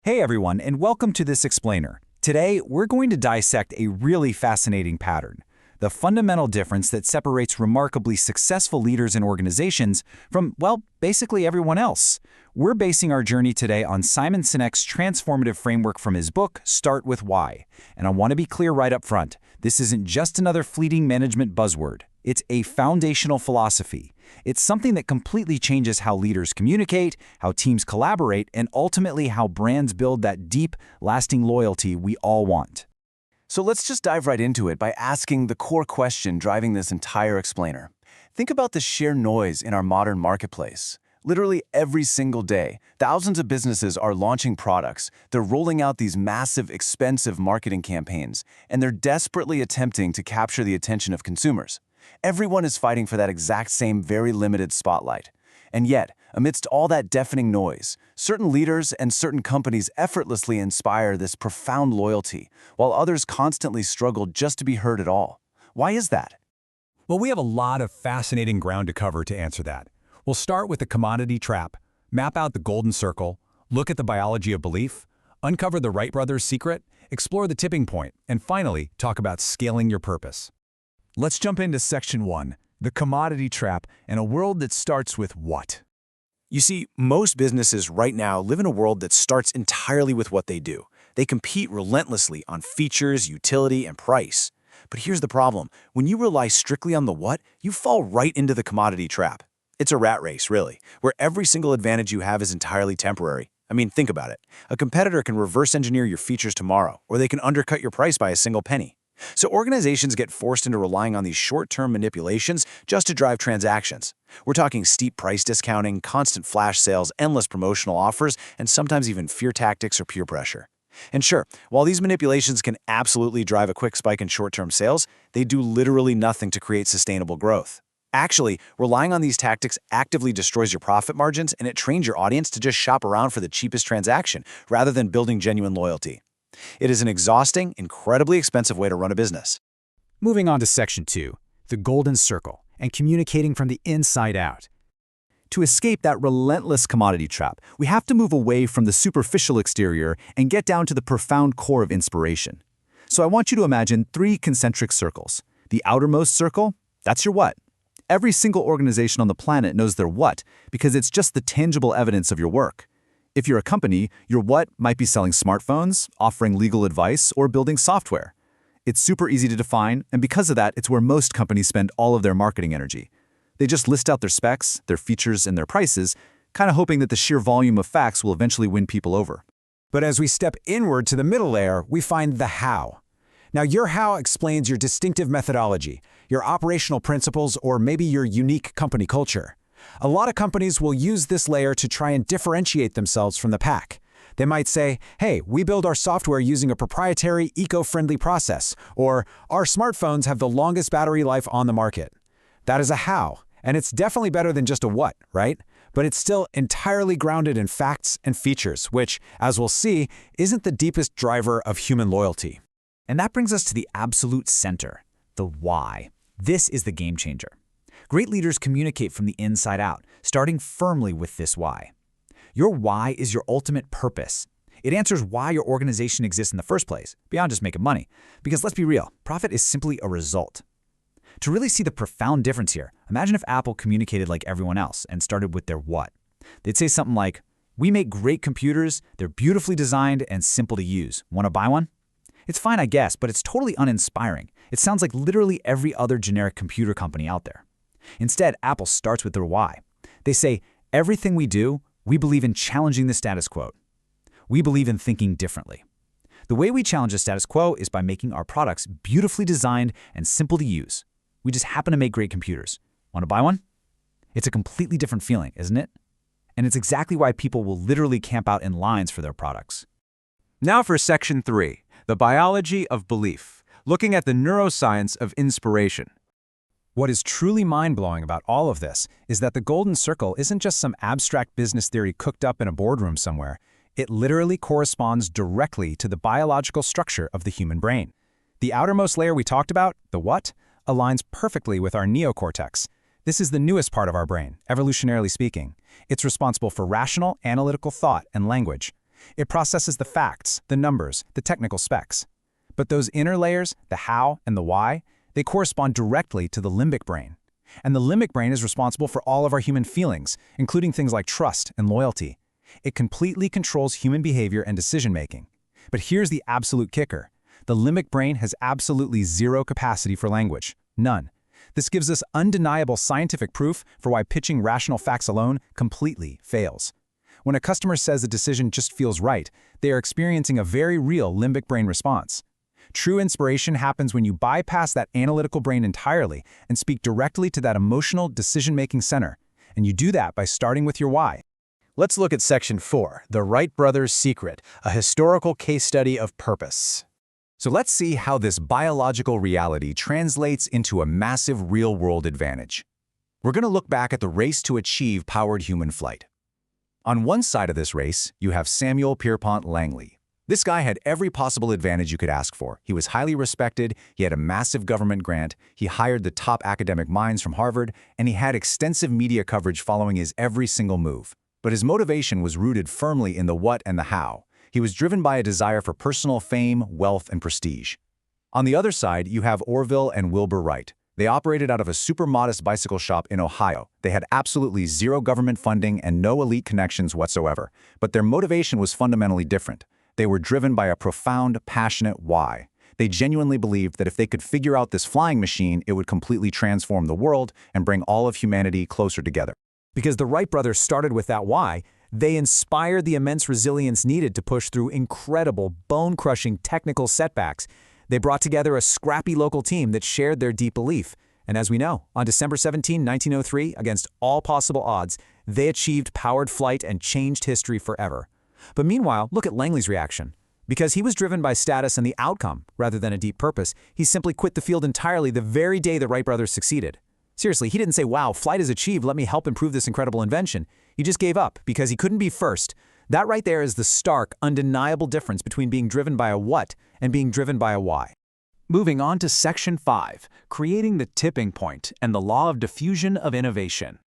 Hey everyone, and welcome to this explainer. Today, we're going to dissect a really fascinating pattern, the fundamental difference that separates remarkably successful leaders and organizations from, well, basically everyone else. We're basing our journey today on Simon Sinek's transformative framework from his book, Start With Why. And I want to be clear right up front, this isn't just another fleeting management buzzword. It's a foundational philosophy. It's something that completely changes how leaders communicate, how teams collaborate, and ultimately how brands build that deep, lasting loyalty we all want. So let's just dive right into it by asking the core question driving this entire explainer. Think about the sheer noise in our modern marketplace. Literally every single day, thousands of businesses are launching products, they're rolling out these massive, expensive marketing campaigns, and they're desperately attempting to capture the attention of consumers. Everyone is fighting for that exact same very limited spotlight. And yet, amidst all that deafening noise, certain leaders and certain companies effortlessly inspire this profound loyalty, while others constantly struggle just to be heard at all. Why is that? Well, we have a lot of fascinating ground to cover to answer that. We'll start with the commodity trap, map out the golden circle, look at the biology of belief, uncover the Wright Brothers' secret, explore the tipping point, and finally, talk about scaling your purpose. Let's jump into Section 1, the commodity trap, and a world that starts with what? You see, most businesses right now live in a world that starts entirely with what they do. They compete relentlessly on features, utility, and price. But here's the problem. When you rely strictly on the what, you fall right into the commodity trap. It's a rat race, really, where every single advantage you have is entirely temporary. I mean, think about it. A competitor can reverse engineer your features tomorrow, or they can undercut your price by a single penny. So organizations get forced into relying on these short-term manipulations just to drive transactions. We're talking steep price discounting, constant flash sales, endless promotional offers, and sometimes even fear tactics or peer pressure. And sure, while these manipulations can absolutely drive a quick spike in short-term sales, they do literally nothing to create sustainable growth. Actually, relying on these tactics actively destroys your profit margins, and it trains your audience to just shop around for the cheapest transaction rather than building genuine loyalty. It is an exhausting, incredibly expensive way to run a business. Moving on to Section 2, the golden circle, and communicating from the inside out. To escape that relentless commodity trap, we have to move away from the superficial exterior and get down to the profound core of inspiration. So I want you to imagine 3 concentric circles. The outermost circle, that's your what. Every single organization on the planet knows their what because it's just the tangible evidence of your work. If you're a company, your what might be selling smartphones, offering legal advice, or building software. It's super easy to define, and because of that, it's where most companies spend all of their marketing energy. They just list out their specs, their features, and their prices, kind of hoping that the sheer volume of facts will eventually win people over. But as we step inward to the middle layer, we find the how. Now, your how explains your distinctive methodology, your operational principles, or maybe your unique company culture. A lot of companies will use this layer to try and differentiate themselves from the pack. They might say, hey, we build our software using a proprietary, eco-friendly process, or our smartphones have the longest battery life on the market. That is a how, and it's definitely better than just a what, right? But it's still entirely grounded in facts and features, which, as we'll see, isn't the deepest driver of human loyalty. And that brings us to the absolute center, the why. This is the game changer. Great leaders communicate from the inside out, starting firmly with this why. Your why is your ultimate purpose. It answers why your organization exists in the first place, beyond just making money. Because let's be real, profit is simply a result. To really see the profound difference here, imagine if Apple communicated like everyone else and started with their what. They'd say something like, we make great computers, they're beautifully designed and simple to use. Want to buy one? It's fine, I guess, but it's totally uninspiring. It sounds like literally every other generic computer company out there. Instead, Apple starts with their why. They say, everything we do, we believe in challenging the status quo. We believe in thinking differently. The way we challenge the status quo is by making our products beautifully designed and simple to use. We just happen to make great computers. Want to buy one? It's a completely different feeling, isn't it? And it's exactly why people will literally camp out in lines for their products. Now for Section 3, the biology of belief, looking at the neuroscience of inspiration. What is truly mind-blowing about all of this is that the golden circle isn't just some abstract business theory cooked up in a boardroom somewhere. It literally corresponds directly to the biological structure of the human brain. The outermost layer we talked about, the what, aligns perfectly with our neocortex. This is the newest part of our brain, evolutionarily speaking. It's responsible for rational, analytical thought and language. It processes the facts, the numbers, the technical specs. But those inner layers, the how and the why, they correspond directly to the limbic brain. And the limbic brain is responsible for all of our human feelings, including things like trust and loyalty. It completely controls human behavior and decision-making. But here's the absolute kicker. The limbic brain has absolutely zero capacity for language. None. This gives us undeniable scientific proof for why pitching rational facts alone completely fails. When a customer says a decision just feels right, they are experiencing a very real limbic brain response. True inspiration happens when you bypass that analytical brain entirely and speak directly to that emotional decision-making center. And you do that by starting with your why. Let's look at Section 4, the Wright Brothers' Secret, a historical case study of purpose. So let's see how this biological reality translates into a massive real-world advantage. We're going to look back at the race to achieve powered human flight. On one side of this race, you have Samuel Pierpont Langley. This guy had every possible advantage you could ask for. He was highly respected, he had a massive government grant, he hired the top academic minds from Harvard, and he had extensive media coverage following his every single move. But his motivation was rooted firmly in the what and the how. He was driven by a desire for personal fame, wealth, and prestige. On the other side, you have Orville and Wilbur Wright. They operated out of a super modest bicycle shop in Ohio. They had absolutely zero government funding and no elite connections whatsoever. But their motivation was fundamentally different. They were driven by a profound, passionate why. They genuinely believed that if they could figure out this flying machine, it would completely transform the world and bring all of humanity closer together. Because the Wright brothers started with that why, they inspired the immense resilience needed to push through incredible, bone-crushing technical setbacks. They brought together a scrappy local team that shared their deep belief. And as we know, on December 17, 1903, against all possible odds, they achieved powered flight and changed history forever. But meanwhile, look at Langley's reaction. Because he was driven by status and the outcome, rather than a deep purpose, he simply quit the field entirely the very day the Wright brothers succeeded. Seriously, he didn't say, wow, flight is achieved, let me help improve this incredible invention. He just gave up because he couldn't be first. That right there is the stark, undeniable difference between being driven by a what and being driven by a why. Moving on to Section 5, creating the tipping point and the law of diffusion of innovation.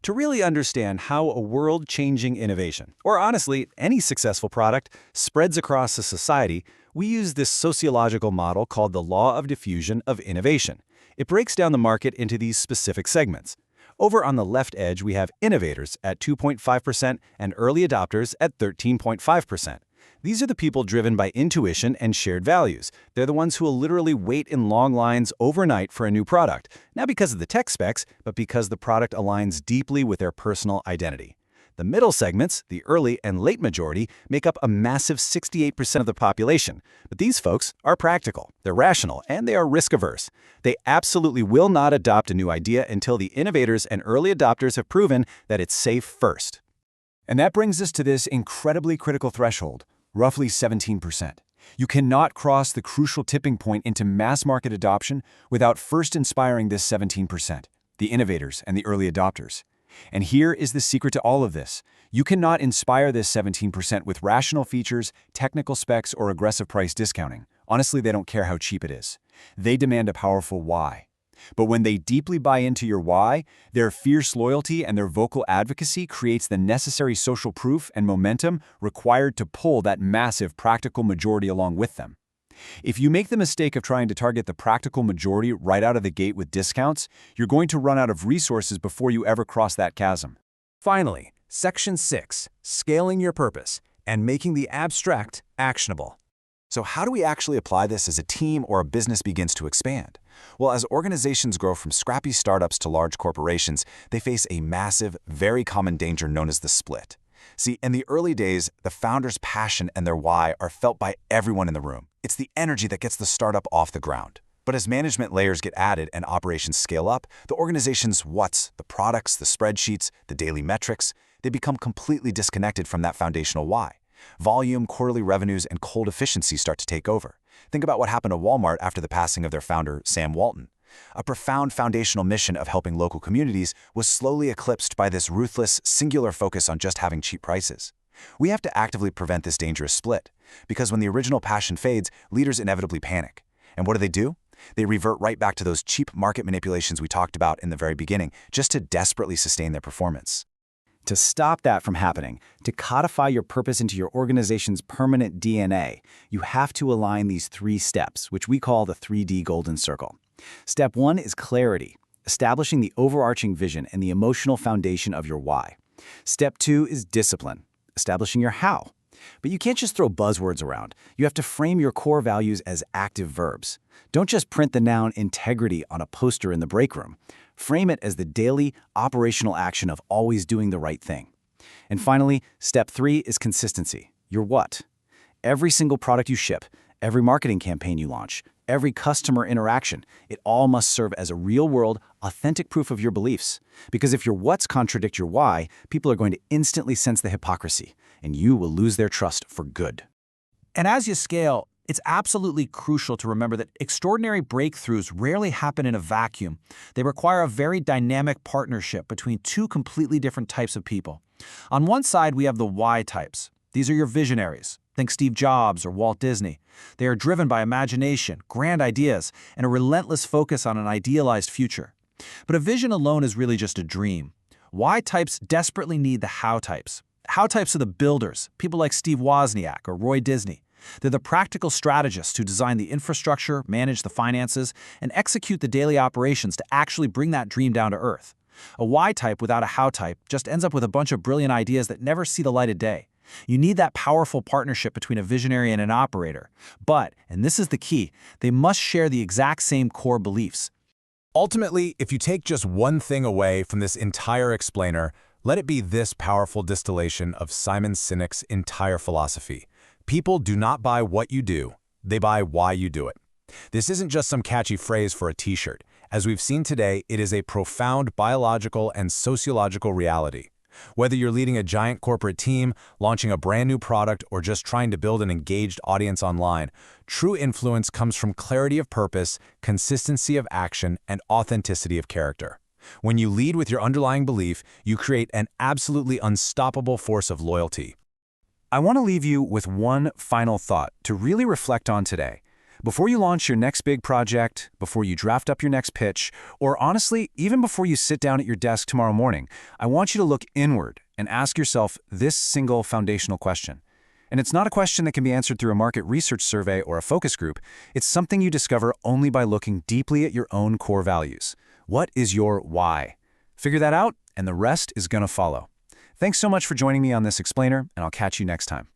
To really understand how a world-changing innovation, or honestly, any successful product, spreads across a society, we use this sociological model called the law of diffusion of innovation. It breaks down the market into these specific segments. Over on the left edge, we have innovators at 2.5% and early adopters at 13.5%. These are the people driven by intuition and shared values. They're the ones who will literally wait in long lines overnight for a new product, not because of the tech specs, but because the product aligns deeply with their personal identity. The middle segments, the early and late majority, make up a massive 68% of the population. But these folks are practical, they're rational, and they are risk-averse. They absolutely will not adopt a new idea until the innovators and early adopters have proven that it's safe first. And that brings us to this incredibly critical threshold, roughly 17%. You cannot cross the crucial tipping point into mass market adoption without first inspiring this 17%, the innovators and the early adopters. And here is the secret to all of this. You cannot inspire this 17% with rational features, technical specs, or aggressive price discounting. Honestly, they don't care how cheap it is. They demand a powerful why. But when they deeply buy into your why, their fierce loyalty and their vocal advocacy creates the necessary social proof and momentum required to pull that massive practical majority along with them. If you make the mistake of trying to target the practical majority right out of the gate with discounts, you're going to run out of resources before you ever cross that chasm. Finally, Section 6, scaling your purpose and making the abstract actionable. So how do we actually apply this as a team or a business begins to expand? Well, as organizations grow from scrappy startups to large corporations, they face a massive, very common danger known as the split. See, in the early days, the founder's passion and their why are felt by everyone in the room. It's the energy that gets the startup off the ground. But as management layers get added and operations scale up, the organization's what's, the products, the spreadsheets, the daily metrics, they become completely disconnected from that foundational why. Volume, quarterly revenues, and cold efficiency start to take over. Think about what happened to Walmart after the passing of their founder, Sam Walton. A profound foundational mission of helping local communities was slowly eclipsed by this ruthless, singular focus on just having cheap prices. We have to actively prevent this dangerous split, because when the original passion fades, leaders inevitably panic. And what do? They revert right back to those cheap market manipulations we talked about in the very beginning, just to desperately sustain their performance. To stop that from happening, to codify your purpose into your organization's permanent DNA, you have to align these 3 steps, which we call the 3D Golden Circle. Step 1 is clarity, establishing the overarching vision and the emotional foundation of your why. Step 2 is discipline, establishing your how. But you can't just throw buzzwords around. You have to frame your core values as active verbs. Don't just print the noun integrity on a poster in the break room. Frame it as the daily, operational action of always doing the right thing. And finally, step 3 is consistency. Your what? Every single product you ship, every marketing campaign you launch, every customer interaction, it all must serve as a real-world, authentic proof of your beliefs. Because if your whats contradict your why, people are going to instantly sense the hypocrisy, and you will lose their trust for good. And as you scale, it's absolutely crucial to remember that extraordinary breakthroughs rarely happen in a vacuum. They require a very dynamic partnership between 2 completely different types of people. On one side, we have the why types. These are your visionaries. Think Steve Jobs or Walt Disney. They are driven by imagination, grand ideas, and a relentless focus on an idealized future. But a vision alone is really just a dream. Why types desperately need the how types. How types are the builders, people like Steve Wozniak or Roy Disney. They're the practical strategists who design the infrastructure, manage the finances, and execute the daily operations to actually bring that dream down to earth. A why type without a how type just ends up with a bunch of brilliant ideas that never see the light of day. You need that powerful partnership between a visionary and an operator. But, and this is the key, they must share the exact same core beliefs. Ultimately, if you take just one thing away from this entire explainer, let it be this powerful distillation of Simon Sinek's entire philosophy. People do not buy what you do, they buy why you do it. This isn't just some catchy phrase for a t-shirt. As we've seen today, it is a profound biological and sociological reality. Whether you're leading a giant corporate team, launching a brand new product, or just trying to build an engaged audience online, true influence comes from clarity of purpose, consistency of action, and authenticity of character. When you lead with your underlying belief, you create an absolutely unstoppable force of loyalty. I want to leave you with one final thought to really reflect on today. Before you launch your next big project, before you draft up your next pitch, or honestly, even before you sit down at your desk tomorrow morning, I want you to look inward and ask yourself this single foundational question. And it's not a question that can be answered through a market research survey or a focus group. It's something you discover only by looking deeply at your own core values. What is your why? Figure that out, and the rest is going to follow. Thanks so much for joining me on this explainer, and I'll catch you next time.